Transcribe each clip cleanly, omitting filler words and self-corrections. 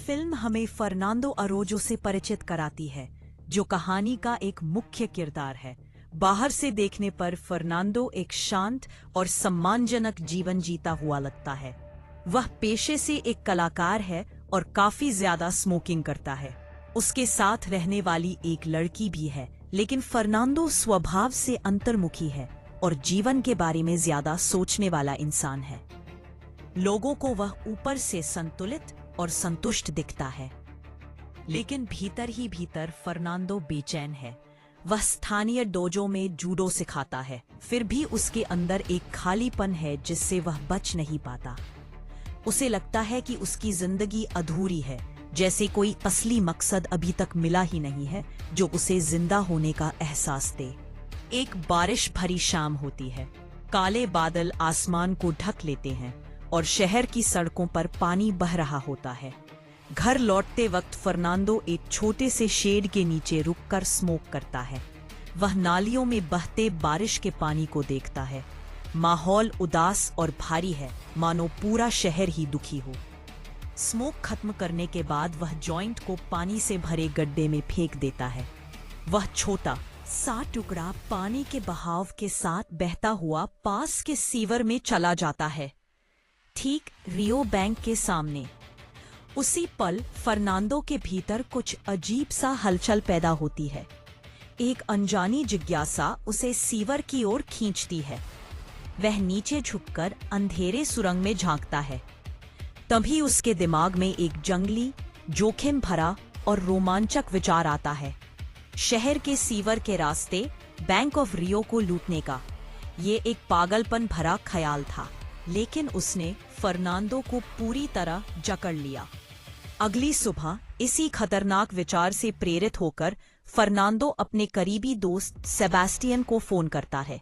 Film हमें Fernando अरोजो से परिचित कराती है, जो कहानी का एक मुख्य किरदार है। बाहर से देखने पर फर्नांडो एक शांत और सम्मानजनक जीवन जीता हुआ लगता है। वह पेशे से एक कलाकार है और काफी ज्यादा स्मोकिंग करता है। उसके साथ रहने वाली एक लड़की भी है, लेकिन फर्नांडो स्वभाव से अंतर्मुखी है और जीवन के बारे में ज्यादा सोचने वाला इंसान है। लोगों को वह ऊपर से संतुलित और संतुष्ट दिखता है, लेकिन भीतर ही भीतर फर्नांडो बेचैन है। वह स्थानीय डोजो में जूडो सिखाता है, फिर भी उसके अंदर एक खालीपन है जिससे वह बच नहीं पाता। उसे लगता है कि उसकी जिंदगी अधूरी है, जैसे कोई असली मकसद अभी तक मिला ही नहीं है जो उसे जिंदा होने का एहसास दे। एक बारिश भरी शाम होती है। काले बादल आसमान को ढक लेते हैं और शहर की सड़कों पर पानी बह रहा होता है। घर लौटते वक्त फर्नांडो एक छोटे से शेड के नीचे रुककर स्मोक करता है। वह नालियों में बहते बारिश के पानी को देखता है। माहौल उदास और भारी है, मानो पूरा शहर ही दुखी हो। स्मोक खत्म करने के बाद वह जॉइंट को पानी से भरे गड्ढे में फेंक देता है। वह छोटा सा टुकड़ा पानी के बहाव के साथ बहता हुआ पास के सीवर में चला जाता है, ठीक रियो बैंक के सामने। उसी पल फर्नांडो के भीतर कुछ अजीब सा हलचल पैदा होती है। एक अनजानी जिज्ञासा उसे सीवर की ओर खींचती है। वह नीचे झुककर अंधेरे सुरंग में झांकता है। तभी उसके दिमाग में एक जंगली, जोखिम भरा और रोमांचक विचार आता है। शहर के सीवर के रास्ते बैंक ऑफ रियो को लूटने का। ये एक पागलपन भरा ख्याल था, लेकिन उसने फर्नांडो को पूरी तरह जकड़ लिया। अगली सुबह इसी खतरनाक विचार से प्रेरित होकर फर्नांडो अपने करीबी दोस्त सेबास्टियन को फोन करता है।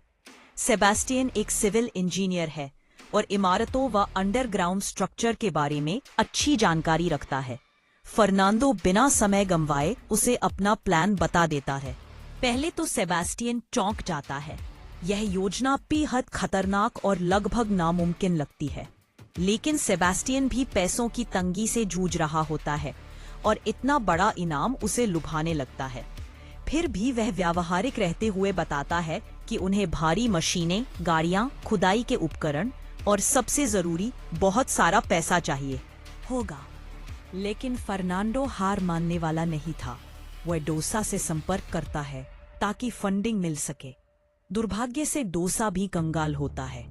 सेबास्टियन एक सिविल इंजीनियर है और इमारतों व अंडरग्राउंड स्ट्रक्चर के बारे में अच्छी जानकारी रखता है। फर्नांडो बिना समय गंवाए उसे अपना प्लान बता देता है। पहले तो सेबास्टियन चौंक जाता है। यह योजना बेहद खतरनाक और लगभग नामुमकिन लगती है, लेकिन सेबास्टियन भी पैसों की तंगी से जूझ रहा होता है और इतना बड़ा इनाम उसे लुभाने लगता है। फिर भी वह व्यावहारिक रहते हुए बताता है कि उन्हें भारी मशीनें, गाड़ियां, खुदाई के उपकरण और सबसे जरूरी बहुत सारा पैसा चाहिए होगा। लेकिन फर्नांडो हार मानने वाला नहीं था। वह डोसा से संपर्क करता है ताकि फंडिंग मिल सके। दुर्भाग्य से डोसा भी कंगाल होता है।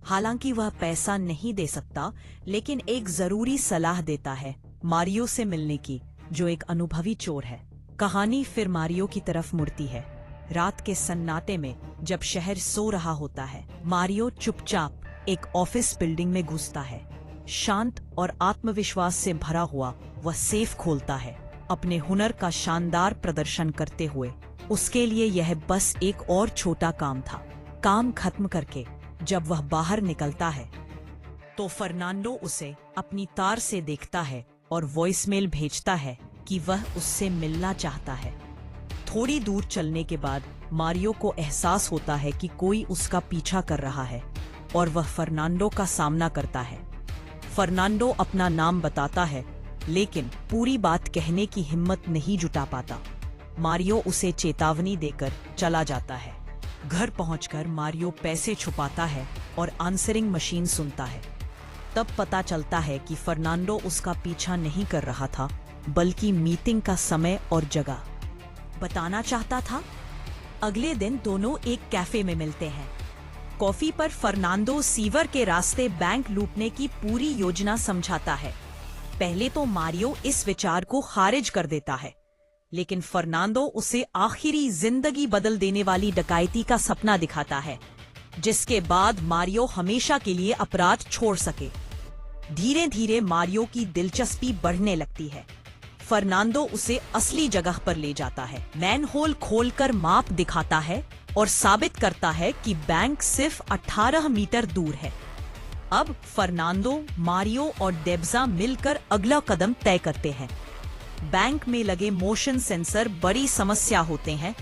हालांकि वह पैसा नहीं दे सकता, लेकिन एक जरूरी सलाह देता है मारियो से मिलने की, जो एक अनुभवी चोर है। कहानी फिर मारियो की तरफ मुड़ती है। रात के सन्नाटे में जब शहर सो रहा होता है, मारियो चुपचाप एक ऑफिस बिल्डिंग में घुसता है। शांत और आत्मविश्वास से भरा हुआ वह सेफ खोलता है, अपने हुनर का शानदार प्रदर्शन करते हुए। उसके लिए यह बस एक और छोटा काम था। काम खत्म करके जब वह बाहर निकलता है तो फर्नांडो उसे अपनी तार से देखता है और वॉइसमेल भेजता है कि वह उससे मिलना चाहता है। थोड़ी दूर चलने के बाद मारियो को एहसास होता है कि कोई उसका पीछा कर रहा है और वह फर्नांडो का सामना करता है। फर्नांडो अपना नाम बताता है, लेकिन पूरी बात कहने की हिम्मत नहीं जुटा पाता। मारियो उसे चेतावनी देकर चला जाता है। घर पहुंचकर मारियो पैसे छुपाता है और आंसरिंग मशीन सुनता है। तब पता चलता है कि फर्नांडो उसका पीछा नहीं कर रहा था, बल्कि मीटिंग का समय और जगह बताना चाहता था। अगले दिन दोनों एक कैफे में मिलते हैं। कॉफी पर फर्नांडो सीवर के रास्ते बैंक लूटने की पूरी योजना समझाता है। पहले तो मारियो इस विचार को खारिज कर देता है, लेकिन फर्नांडो उसे आखिरी जिंदगी बदल देने वाली डकैती का सपना दिखाता है, जिसके बाद मारियो हमेशा के लिए अपराध छोड़ सके। धीरे धीरे मारियो की दिलचस्पी बढ़ने लगती है। फर्नांडो उसे असली जगह पर ले जाता है। मैनहोल खोलकर माप दिखाता है और साबित करता है कि बैंक सिर्फ 18 मीटर दूर है। अब फर्नांडो, मारियो और डेब्जा मिलकर अगला कदम तय करते हैं। बैंक में लगे मोशन सेंसर बड़ी समस्या होते हैं,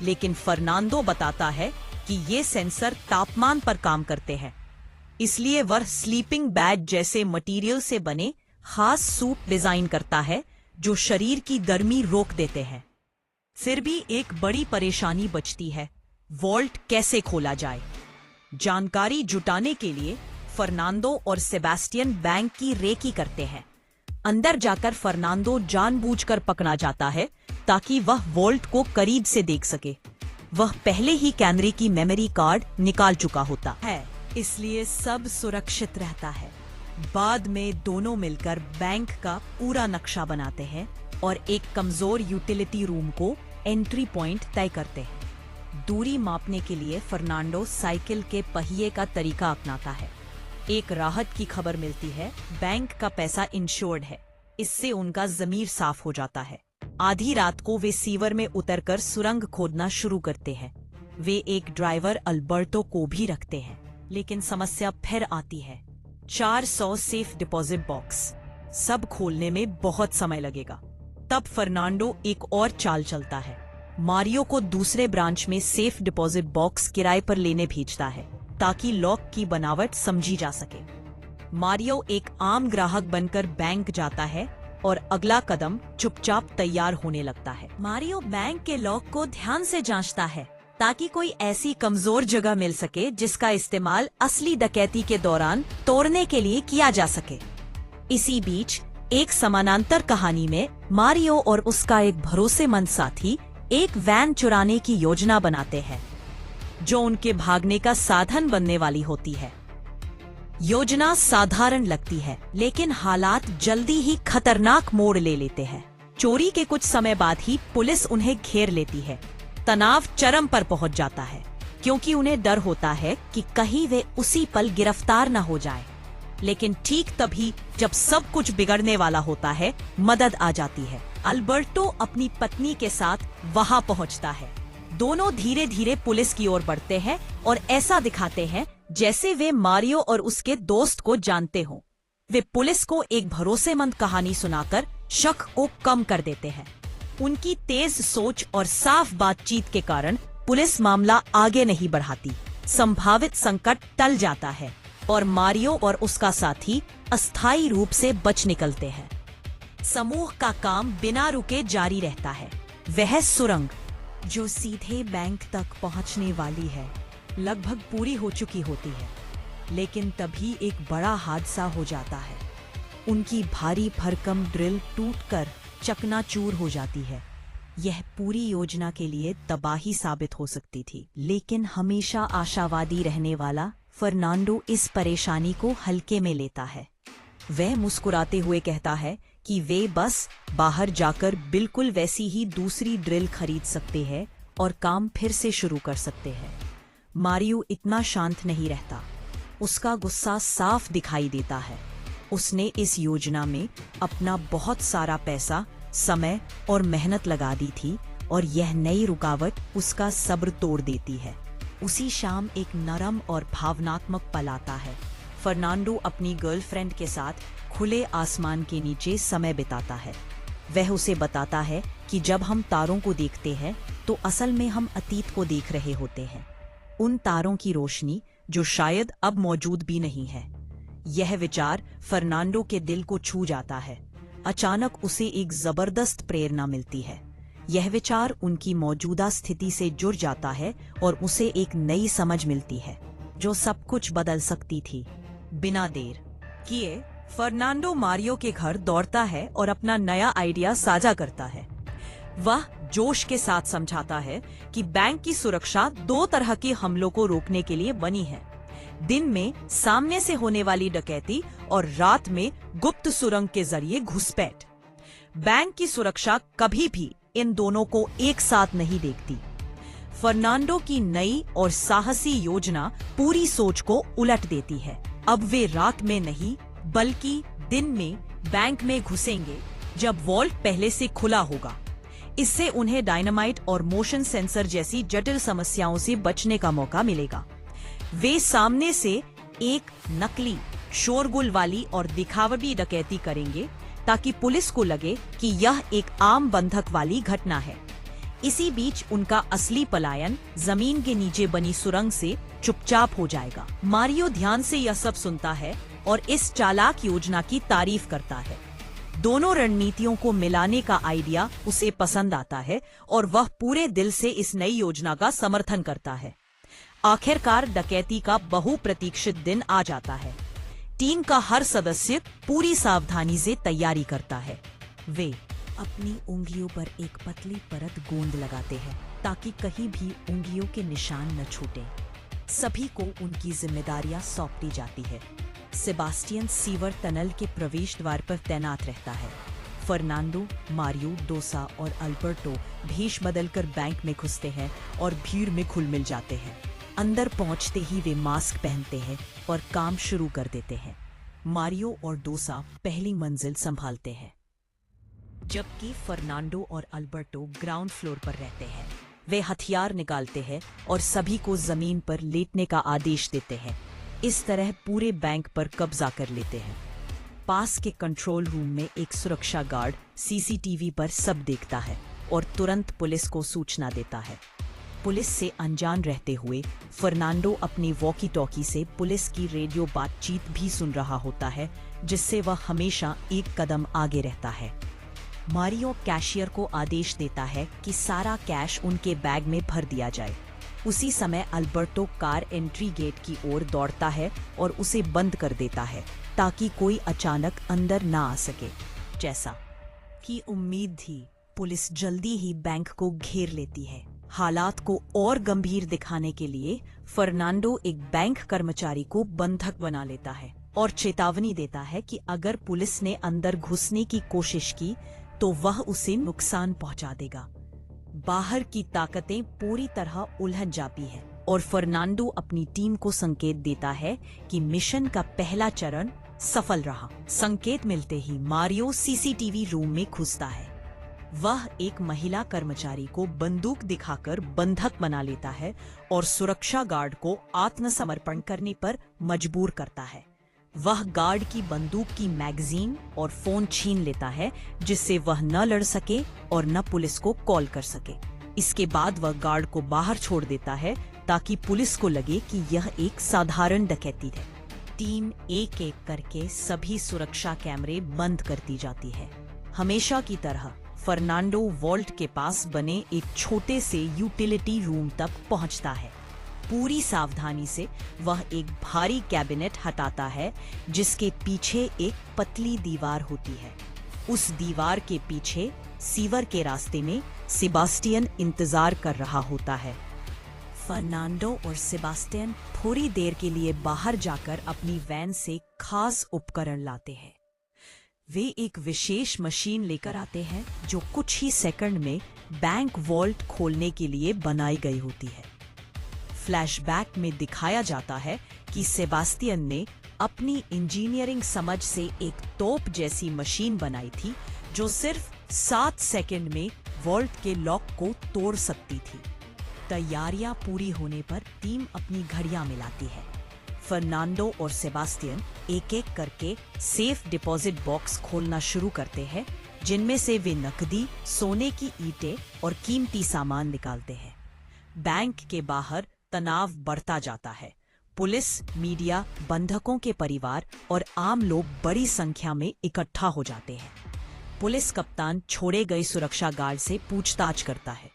लेकिन फर्नांडो बताता है कि ये सेंसर तापमान पर काम करते हैं। इसलिए वह स्लीपिंग बैग जैसे मटेरियल से बने खास सूट डिजाइन करता है जो शरीर की गर्मी रोक देते हैं। फिर भी एक बड़ी परेशानी बचती है, वॉल्ट कैसे खोला जाए। जानकारी जुटाने के लिए फर्नांडो और सेबास्टियन बैंक की रेकी करते हैं। अंदर जाकर फर्नांडो जानबूझकर पकड़ा जाता है ताकि वह वॉल्ट को करीब से देख सके। वह पहले ही कैनरी की मेमोरी कार्ड निकाल चुका होता है, इसलिए सब सुरक्षित रहता है। बाद में दोनों मिलकर बैंक का पूरा नक्शा बनाते हैं और एक कमजोर यूटिलिटी रूम को एंट्री पॉइंट तय करते हैं। दूरी मापने के लिए फर्नांडो साइकिल के पहिए का तरीका अपनाता है। एक राहत की खबर मिलती है, बैंक का पैसा इंश्योर्ड है। इससे उनका ज़मीर साफ हो जाता है। आधी रात को वे सीवर में उतरकर सुरंग खोदना शुरू करते हैं। वे एक ड्राइवर अल्बर्टो को भी रखते हैं, लेकिन समस्या फिर आती है। 400 सेफ डिपॉजिट बॉक्स, सब खोलने में बहुत समय लगेगा। तब फर्नांडो एक और चाल चलता है। मारियो को दूसरे ब्रांच में सेफ डिपॉजिट बॉक्स किराए पर लेने भेजता है ताकि लॉक की बनावट समझी जा सके। मारियो एक आम ग्राहक बनकर बैंक जाता है और अगला कदम चुपचाप तैयार होने लगता है। मारियो बैंक के लॉक को ध्यान से जांचता है ताकि कोई ऐसी कमजोर जगह मिल सके जिसका इस्तेमाल असली डकैती के दौरान तोड़ने के लिए किया जा सके। इसी बीच एक समानांतर कहानी में मारियो और उसका एक भरोसेमंद साथी एक वैन चुराने की योजना बनाते हैं जो उनके भागने का साधन बनने वाली होती है। योजना साधारण लगती है, लेकिन हालात जल्दी ही खतरनाक मोड़ ले लेते हैं। चोरी के कुछ समय बाद ही पुलिस उन्हें घेर लेती है। तनाव चरम पर पहुंच जाता है क्योंकि उन्हें डर होता है कि कहीं वे उसी पल गिरफ्तार न हो जाएं। लेकिन ठीक तभी जब सब कुछ बिगड़ने वाला होता है, मदद आ जाती है। अल्बर्टो अपनी पत्नी के साथ वहां पहुंचता है। दोनों धीरे धीरे पुलिस की ओर बढ़ते हैं और ऐसा दिखाते हैं जैसे वे मारियो और उसके दोस्त को जानते हों। वे पुलिस को एक भरोसेमंद कहानी सुनाकर शक को कम कर देते हैं। उनकी तेज सोच और साफ बातचीत के कारण पुलिस मामला आगे नहीं बढ़ाती। संभावित संकट टल जाता है और मारियो और उसका साथी अस्थायी रूप से बच निकलते हैं। समूह का काम बिना रुके जारी रहता है। वह सुरंग जो सीधे बैंक तक पहुंचने वाली है लगभग पूरी हो चुकी होती है, लेकिन तभी एक बड़ा हादसा हो जाता है। उनकी भारी भरकम ड्रिल टूटकर चकनाचूर हो जाती है। यह पूरी योजना के लिए तबाही साबित हो सकती थी, लेकिन हमेशा आशावादी रहने वाला फर्नांडो इस परेशानी को हल्के में लेता है। वह मुस्कुराते हुए कहता है कि वे बस बाहर जाकर बिल्कुल वैसी ही दूसरी ड्रिल खरीद सकते हैं और काम फिर से शुरू कर सकते हैं। मारियो इतना शांत नहीं रहता। उसका गुस्सा साफ दिखाई देता है। उसने इस योजना में अपना बहुत सारा पैसा, समय और मेहनत लगा दी थी और यह नई रुकावट उसका सब्र तोड़ देती है। उसी शाम एक नरम और भावनात्मक पल आता है। फर्नांडो अपनी गर्लफ्रेंड के साथ खुले आसमान के नीचे समय बिताता है। वह उसे बताता है कि जब हम तारों को देखते हैं तो असल में हम अतीत को देख रहे होते हैं, उन तारों की रोशनी जो शायद अब मौजूद भी नहीं है। यह विचार फर्नांडो के दिल को छू जाता है। अचानक उसे एक जबरदस्त प्रेरणा मिलती है। यह विचार उनकी मौजूदा स्थिति से जुड़ जाता है और उसे एक नई समझ मिलती है जो सब कुछ बदल सकती थी। बिना देर किए फर्नांडो मारियो के घर दौड़ता है और अपना नया आइडिया साझा करता है। वह जोश के साथ समझाता है कि बैंक की सुरक्षा दो तरह के हमलों को रोकने के लिए बनी है, दिन में सामने से होने वाली डकैती और रात में गुप्त सुरंग के जरिए घुसपैठ। बैंक की सुरक्षा कभी भी इन दोनों को एक साथ नहीं देखती। फर्नांडो की नई और साहसी योजना पूरी सोच को उलट देती है। अब वे रात में नहीं बल्कि दिन में बैंक में घुसेंगे जब वॉल्ट पहले से खुला होगा। इससे उन्हें डायनामाइट और मोशन सेंसर जैसी जटिल समस्याओं से बचने का मौका मिलेगा। वे सामने से एक नकली, शोरगुल वाली और दिखावटी डकैती करेंगे ताकि पुलिस को लगे कि यह एक आम बंधक वाली घटना है। इसी बीच उनका असली पलायन जमीन के नीचे बनी सुरंग से चुपचाप हो जाएगा। मारियो ध्यान से यह सब सुनता है और इस चालाक योजना की तारीफ करता है। दोनों रणनीतियों को मिलाने का आइडिया उसे पसंद आता है और वह पूरे दिल से इस नई योजना का समर्थन करता है। आखिरकार डकैती का बहुप्रतीक्षित दिन आ जाता है। टीम का हर सदस्य पूरी सावधानी से तैयारी करता है। वे अपनी उंगलियों पर एक पतली परत गोंद लगाते हैं ताकि कहीं भी उंगलियों के निशान न छूटे। सभी को उनकी जिम्मेदारियां सौंप दी जाती है। सेबास्टियन सीवर टनल के प्रवेश द्वार पर तैनात रहता है। फर्नांडो, मारियो, डोसा और अल्बर्टो भेष बदलकर बैंक में घुसते हैं और भीड़ में घुल मिल जाते हैं। अंदर पहुंचते ही वे मास्क पहनते हैं और काम शुरू कर देते हैं। मारियो और डोसा पहली मंजिल संभालते हैं, जबकि फर्नांडो और अल्बर्टो ग्राउंड फ्लोर पर रहते हैं। वे हथियार निकालते हैं और सभी को जमीन पर लेटने का आदेश देते हैं। इस तरह पूरे बैंक पर कब्जा कर लेते हैं। पास के कंट्रोल रूम में एक सुरक्षा गार्ड सीसीटीवी पर सब देखता है और तुरंत पुलिस को सूचना देता है। पुलिस से अनजान रहते हुए फर्नांडो अपनी वॉकी टॉकी से पुलिस की रेडियो बातचीत भी सुन रहा होता है, जिससे वह हमेशा एक कदम आगे रहता है। मारियो कैशियर को आदेश देता है कि सारा कैश उनके बैग में भर दिया जाए। उसी समय अल्बर्टो कार एंट्री गेट की ओर दौड़ता है और उसे बंद कर देता है ताकि कोई अचानक अंदर ना आ सके। जैसा कि उम्मीद थी, पुलिस जल्दी ही बैंक को घेर लेती है। हालात को और गंभीर दिखाने के लिए फर्नांडो एक बैंक कर्मचारी को बंधक बना लेता है और चेतावनी देता है कि अगर पुलिस ने अंदर घुसने की कोशिश की तो वह उसे नुकसान पहुंचा देगा। बाहर की ताकतें पूरी तरह उलझ जाती हैं और फर्नांडो अपनी टीम को संकेत देता है कि मिशन का पहला चरण सफल रहा। संकेत मिलते ही मारियो सीसीटीवी रूम में घुसता है। वह एक महिला कर्मचारी को बंदूक दिखाकर बंधक बना लेता है और सुरक्षा गार्ड को आत्मसमर्पण करने पर मजबूर करता है। वह गार्ड की बंदूक की मैगजीन और फोन छीन लेता है, जिससे वह न लड़ सके और न पुलिस को कॉल कर सके। इसके बाद वह गार्ड को बाहर छोड़ देता है ताकि पुलिस को लगे कि यह एक साधारण डकैती है। टीम एक एक करके सभी सुरक्षा कैमरे बंद करती जाती है। हमेशा की तरह फर्नांडो वॉल्ट के पास बने एक छोटे से यूटिलिटी रूम तक पहुंचता है। पूरी सावधानी से वह एक भारी कैबिनेट हटाता है जिसके पीछे एक पतली दीवार होती है। उस दीवार के पीछे सीवर के रास्ते में सेबास्टियन इंतजार कर रहा होता है। फर्नांडो और सेबास्टियन थोड़ी देर के लिए बाहर जाकर अपनी वैन से खास उपकरण लाते हैं। वे एक विशेष मशीन लेकर आते हैं जो कुछ ही सेकंड में बैंक वॉल्ट खोलने के लिए बनाई गई होती है। फ्लैशबैक में दिखाया जाता है कि सेबास्टियन ने अपनी इंजीनियरिंग समझ से एक तोप जैसी मशीन बनाई थी जो सिर्फ 7 सेकंड में वॉल्ट के लॉक को तोड़ सकती थी। तैयारियां पूरी होने पर टीम अपनी घड़ियां मिलाती है। फर्नांडो और सेबास्टियन एक एक करके सेफ डिपॉजिट बॉक्स खोलना शुरू करते हैं, जिनमें से वे नकदी, सोने की ईंटें और कीमती सामान निकालते हैं। बैंक के बाहर तनाव बढ़ता जाता है। पुलिस, मीडिया, बंधकों के परिवार और आम लोग बड़ी संख्या में इकट्ठा हो जाते हैं। पुलिस कप्तान छोड़े गए सुरक्षा गार्ड से पूछताछ करता है।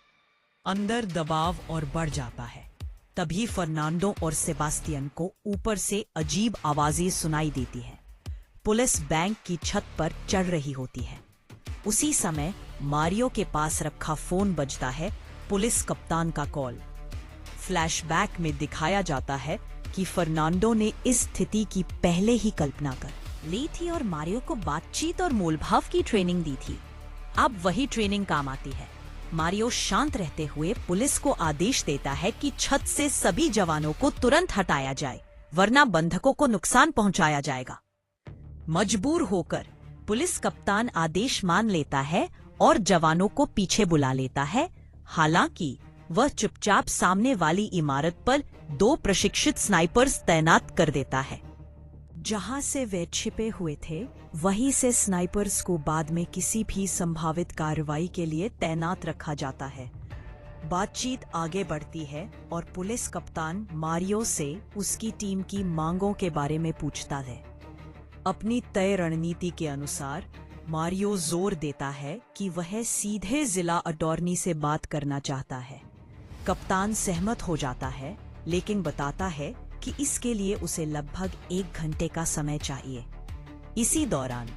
अंदर दबाव और बढ़ जाता है। तभी फर्नांडो और सेबास्टियन को ऊपर से अजीब आवाजें सुनाई देती हैं। पुलिस बैंक की छत पर चढ़ रही होती है। उसी समय मारियो के पास रखा फोन बजता है। पुलिस कप्तान का कॉल। फ्लैशबैक में दिखाया जाता है कि फर्नांडो ने इस स्थिति की पहले ही कल्पना कर ली थी और मारियो को बातचीत और मोलभाव की ट्रेनिंग दी थी। अब वही ट्रेनिंग काम आती है। मारियो शांत रहते हुए पुलिस को आदेश देता है कि छत से सभी जवानों को तुरंत हटाया जाए, वरना बंधकों को नुकसान पहुंचाया जाएगा। मजबूर होकर पुलिस कप्तान आदेश मान लेता है और जवानों को पीछे बुला लेता है। हालांकि वह चुपचाप सामने वाली इमारत पर 2 प्रशिक्षित स्नाइपर्स तैनात कर देता है। जहां से वे छिपे हुए थे, वहीं से स्नाइपर्स को बाद में किसी भी संभावित कार्रवाई के लिए तैनात रखा जाता है। बातचीत आगे बढ़ती है और पुलिस कप्तान मारियो से उसकी टीम की मांगों के बारे में पूछता है। अपनी तय रणनीति के अनुसार मारियो जोर देता है कि वह सीधे जिला अटॉर्नी से बात करना चाहता है। कप्तान सहमत हो जाता है, लेकिन बताता है कि इसके लिए उसे लगभग 1 घंटे का समय चाहिए। इसी दौरान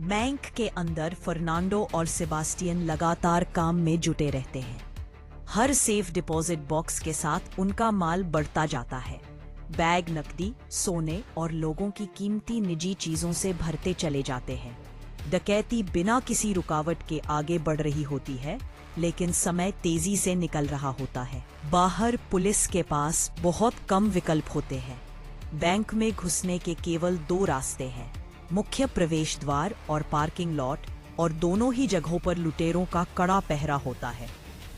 बैंक के अंदर फर्नांडो और सेबास्टियन लगातार काम में जुटे रहते हैं। हर सेफ डिपॉजिट बॉक्स के साथ उनका माल बढ़ता जाता है। बैग नकदी, सोने और लोगों की कीमती निजी चीजों से भरते चले जाते हैं। डकैती बिना किसी रुकावट के आगे बढ़ रही होती है, लेकिन समय तेजी से निकल रहा होता है। बाहर पुलिस के पास बहुत कम विकल्प होते हैं। बैंक में घुसने के केवल 2 रास्ते हैं, मुख्य प्रवेश द्वार और पार्किंग लॉट, और दोनों ही जगहों पर लुटेरों का कड़ा पहरा होता है।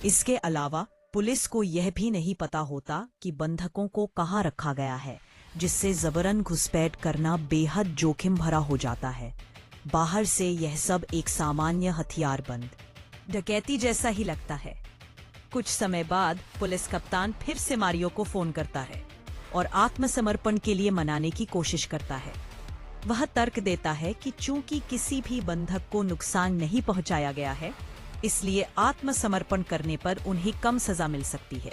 इसके अलावा पुलिस को यह भी नहीं पता होता कि बंधकों को कहाँ रखा गया है, जिससे जबरन घुसपैठ करना बेहद जोखिम भरा हो जाता है। बाहर से यह सब एक सामान्य हथियारबंद डकैती जैसा ही लगता है। कुछ समय बाद पुलिस कप्तान फिर से मारियो को फोन करता है और आत्मसमर्पण के लिए मनाने की कोशिश करता है। वह तर्क देता है कि चूंकि किसी भी बंधक को नुकसान नहीं पहुंचाया गया है, इसलिए आत्मसमर्पण करने पर उन्हें कम सजा मिल सकती है।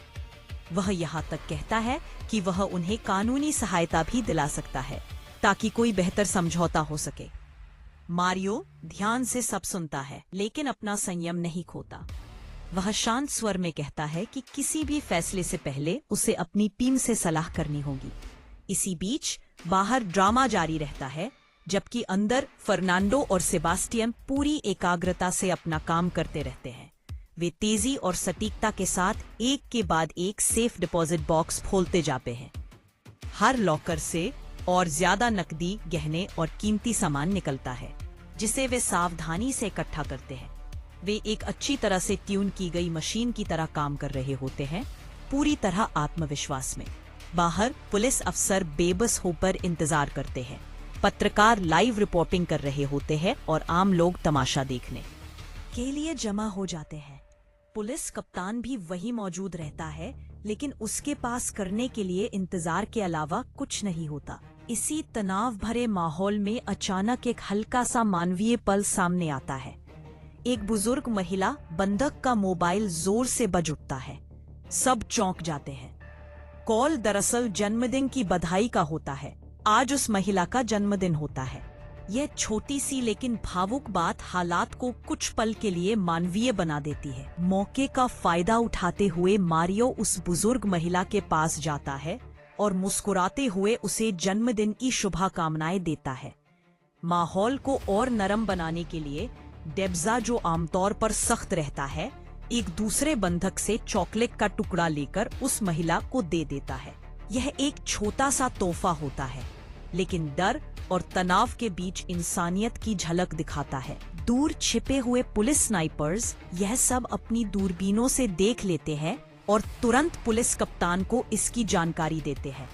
वह यहाँ तक कहता है कि वह उन्हें कानूनी सहायता भी दिला सकता है, ताकि कोई बेहतर समझौता हो सके। मारियो ध्यान से सब सुनता है, लेकिन अपना संयम नहीं खोता। वह शांत स्वर में कहता है कि किसी भी फैसले से पहले उसे अपनी टीम से सलाह करनी होगी। इसी बीच बाहर ड्रामा जारी रहता है, जबकि अंदर फर्नांडो और सेबास्टियन पूरी एकाग्रता से अपना काम करते रहते हैं। वे तेजी और सटीकता के साथ एक के बाद एक सेफ डिपॉजिट बॉक्स खोलते जाते हैं। हर लॉकर से और ज्यादा नकदी, गहने और कीमती सामान निकलता है, जिसे वे सावधानी से इकट्ठा करते हैं। वे एक अच्छी तरह से ट्यून की गई मशीन की तरह काम कर रहे होते हैं, पूरी तरह आत्मविश्वास में। बाहर पुलिस अफसर बेबस होकर इंतजार करते हैं, पत्रकार लाइव रिपोर्टिंग कर रहे होते हैं और आम लोग तमाशा देखने के लिए जमा हो जाते हैं। पुलिस कप्तान भी वहीं मौजूद रहता है, लेकिन उसके पास करने के लिए इंतजार के अलावा कुछ नहीं होता। इसी तनाव भरे माहौल में अचानक एक हल्का सा मानवीय पल सामने आता है। एक बुजुर्ग महिला बंधक का मोबाइल जोर से बज उठता है। सब चौंक जाते हैं। कॉल दरअसल जन्मदिन की बधाई का होता है। आज उस महिला का जन्मदिन होता है। यह छोटी सी लेकिन भावुक बात हालात को कुछ पल के लिए मानवीय बना देती है। मौके का फायदा उठाते हुए मारियो उस बुजुर्ग महिला के पास जाता है और मुस्कुराते हुए उसे जन्मदिन की शुभकामनाएं देता है। माहौल को और नरम बनाने के लिए डेब्जा, जो आमतौर पर सख्त रहता है, एक दूसरे बंधक से चॉकलेट का टुकड़ा लेकर उस महिला को दे देता है। यह एक छोटा सा तोहफा होता है, लेकिन डर और तनाव के बीच इंसानियत की झलक दिखाता है। दूर छिपे हुए पुलिस स्नाइपर्स यह सब अपनी दूरबीनों से देख लेते हैं और तुरंत पुलिस कप्तान को इसकी जानकारी देते हैं।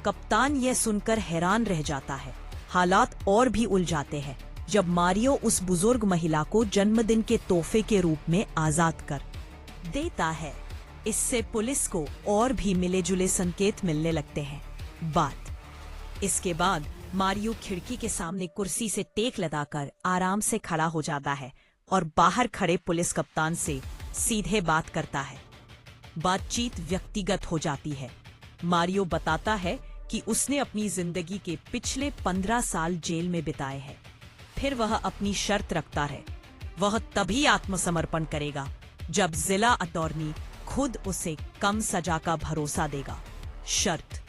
कप्तान यह सुनकर हैरान रह जाता है। हालात और भी उलझाते हैं जब मारियो उस बुजुर्ग महिला को जन्मदिन के तोहफे के रूप में आजाद कर देता है। इससे पुलिस को और भी मिले जुले संकेत मिलने लगते हैं। इसके बाद मारियो खिड़की के सामने कुर्सी से टेक लगाकर आराम से खड़ा हो जाता है और बाहर खड़े पुलिस कप्तान से सीधे बात करता है। बातचीत व्यक्तिगत हो जाती है। मारियो बताता है कि उसने अपनी जिंदगी के पिछले 15 साल जेल में बिताए हैं। फिर वह अपनी शर्त रखता है। वह तभी आत्मसमर्पण करेगा जब जिला अटॉर्नी खुद उसे कम सजा का भरोसा देगा। शर्त।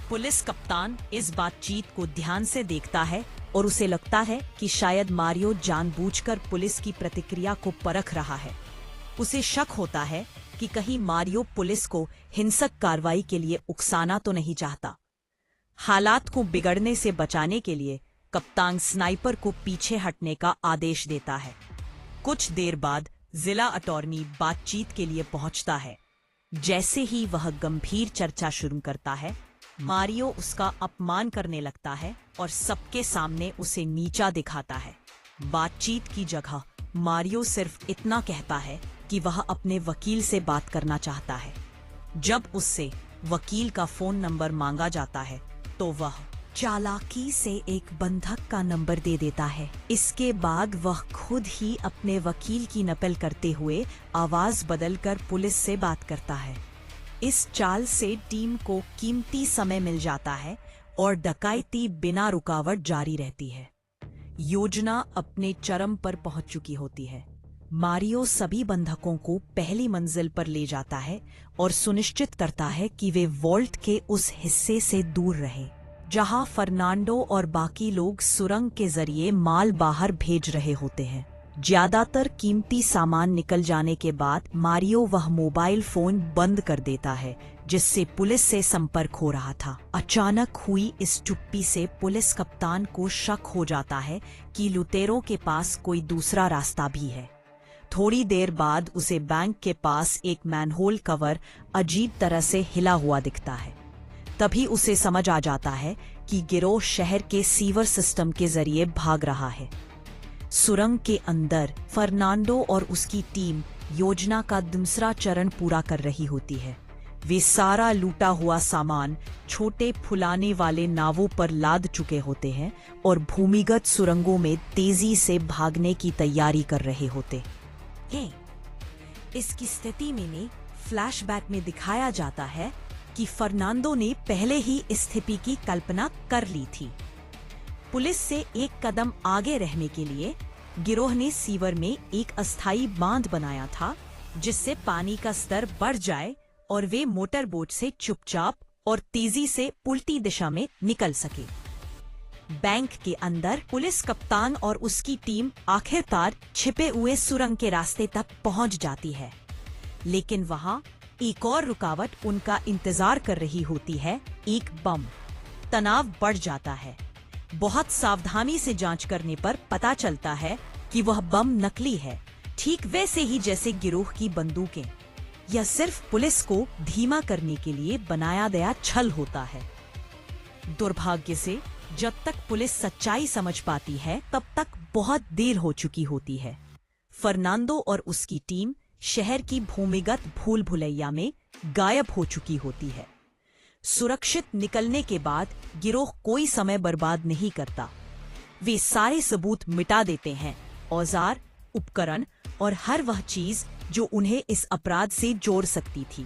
पुलिस कप्तान इस बातचीत को ध्यान से देखता है और उसे लगता है कि शायद मारियो जानबूझकर पुलिस की प्रतिक्रिया को परख रहा है। उसे शक होता है कि कहीं मारियो पुलिस को हिंसक कार्रवाई के लिए उकसाना तो नहीं चाहता। हालात को बिगड़ने से बचाने के लिए कप्तान स्नाइपर को पीछे हटने का आदेश देता है। कुछ देर बाद जिला अटॉर्नी बातचीत के लिए पहुंचता है। जैसे ही वह गंभीर चर्चा शुरू करता है, मारियो उसका अपमान करने लगता है और सबके सामने उसे नीचा दिखाता है। बातचीत की जगह मारियो सिर्फ इतना कहता है कि वह अपने वकील से बात करना चाहता है। जब उससे वकील का फोन नंबर मांगा जाता है, तो वह चालाकी से एक बंधक का नंबर दे देता है। इसके बाद वह खुद ही अपने वकील की नकल करते हुए आवाज बदलकर पुलिस से बात करता है। इस चाल से टीम को कीमती समय मिल जाता है और डकैती बिना रुकावट जारी रहती है। योजना अपने चरम पर पहुंच चुकी होती है। मारियो सभी बंधकों को पहली मंजिल पर ले जाता है और सुनिश्चित करता है कि वे वॉल्ट के उस हिस्से से दूर रहे जहां फर्नांडो और बाकी लोग सुरंग के जरिए माल बाहर भेज रहे होते हैं। ज्यादातर कीमती सामान निकल जाने के बाद मारियो वह मोबाइल फोन बंद कर देता है जिससे पुलिस से संपर्क हो रहा था। अचानक हुई इस चुप्पी से पुलिस कप्तान को शक हो जाता है कि लुटेरों के पास कोई दूसरा रास्ता भी है। थोड़ी देर बाद उसे बैंक के पास एक मैनहोल कवर अजीब तरह से हिला हुआ दिखता है। तभी उसे समझ आ जाता है कि गिरोह शहर के सीवर सिस्टम के जरिए भाग रहा है। सुरंग के अंदर फर्नांडो और उसकी टीम योजना का दूसरा चरण पूरा कर रही होती है। वे सारा लूटा हुआ सामान छोटे फुलाने वाले नावों पर लाद चुके होते हैं और भूमिगत सुरंगों में तेजी से भागने की तैयारी कर रहे होते हैं। इसकी स्थिति में फ्लैशबैक में दिखाया जाता है कि फर्नांडो ने पहले ही इस स्थिति की कल्पना कर ली थी। पुलिस से एक कदम आगे रहने के लिए गिरोह ने सीवर में एक अस्थायी बांध बनाया था जिससे पानी का स्तर बढ़ जाए और वे मोटर बोट से चुपचाप और तेजी से उल्टी दिशा में निकल सके। बैंक के अंदर पुलिस कप्तान और उसकी टीम आखिरकार छिपे हुए सुरंग के रास्ते तक पहुंच जाती है, लेकिन वहां एक और रुकावट उनका इंतजार कर रही होती है, एक बम। तनाव बढ़ जाता है। बहुत सावधानी से जांच करने पर पता चलता है कि वह बम नकली है, ठीक वैसे ही जैसे गिरोह की बंदूकें। यह सिर्फ पुलिस को धीमा करने के लिए बनाया गया छल होता है। दुर्भाग्य से जब तक पुलिस सच्चाई समझ पाती है तब तक बहुत देर हो चुकी होती है। फर्नांडो और उसकी टीम शहर की भूमिगत भूल भुलैया में गायब हो चुकी होती है। सुरक्षित निकलने के बाद गिरोह कोई समय बर्बाद नहीं करता। वे सारे सबूत मिटा देते हैं, औजार, उपकरण और हर वह चीज जो उन्हें इस अपराध से जोड़ सकती थी।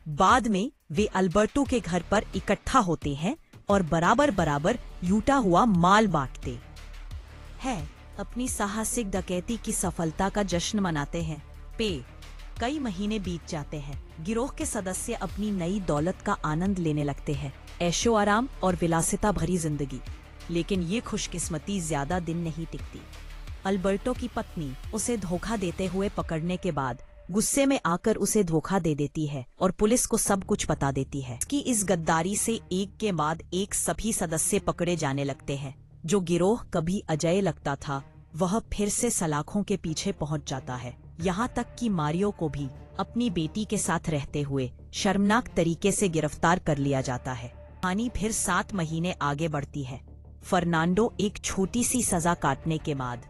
बाद में वे अल्बर्टो के घर पर इकट्ठा होते हैं और बराबर बराबर लूटा हुआ माल बांटते हैं। अपनी साहसिक डकैती की सफलता का जश्न मनाते हैं। कई महीने बीत जाते हैं। गिरोह के सदस्य अपनी नई दौलत का आनंद लेने लगते हैं, ऐशो आराम और विलासिता भरी जिंदगी। लेकिन ये खुशकिस्मती ज्यादा दिन नहीं टिकती। अल्बर्टो की पत्नी उसे धोखा देते हुए पकड़ने के बाद गुस्से में आकर उसे धोखा दे देती है और पुलिस को सब कुछ बता देती है। कि इस गद्दारी से एक के बाद एक सभी सदस्य पकड़े जाने लगते हैं। जो गिरोह कभी अजय लगता था वह फिर से सलाखों के पीछे पहुंच जाता है। यहाँ तक कि मारियो को भी अपनी बेटी के साथ रहते हुए शर्मनाक तरीके से गिरफ्तार कर लिया जाता है। कहानी फिर 7 महीने आगे बढ़ती है। फर्नांडो एक छोटी सी सजा काटने के बाद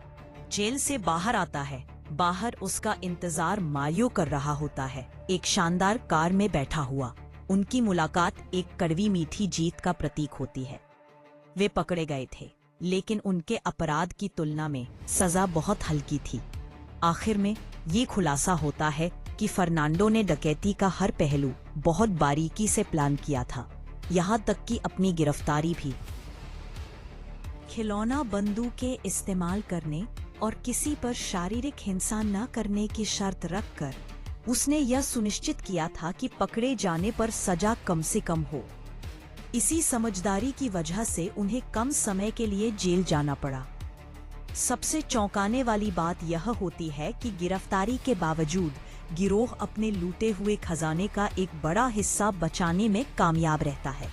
जेल से बाहर आता है। बाहर उसका इंतजार मारियो कर रहा होता है, एक शानदार कार में बैठा हुआ। उनकी मुलाकात एक कड़वी मीठी जीत का प्रतीक होती है। वे पकड़े गए थे, लेकिन उनके अपराध की तुलना में सजा बहुत हल्की थी। आखिर में ये खुलासा होता है कि फर्नांडो ने डकैती का हर पहलू बहुत बारीकी से प्लान किया था, यहाँ तक कि अपनी गिरफ्तारी भी। खिलौना बंदूकें इस्तेमाल करने और किसी पर शारीरिक हिंसा न करने की शर्त रखकर उसने यह सुनिश्चित किया था कि पकड़े जाने पर सजा कम से कम हो। इसी समझदारी की वजह से उन्हें कम समय के लिए जेल जाना पड़ा। सबसे चौंकाने वाली बात यह होती है कि गिरफ्तारी के बावजूद गिरोह अपने लूटे हुए खजाने का एक बड़ा हिस्सा बचाने में कामयाब रहता है।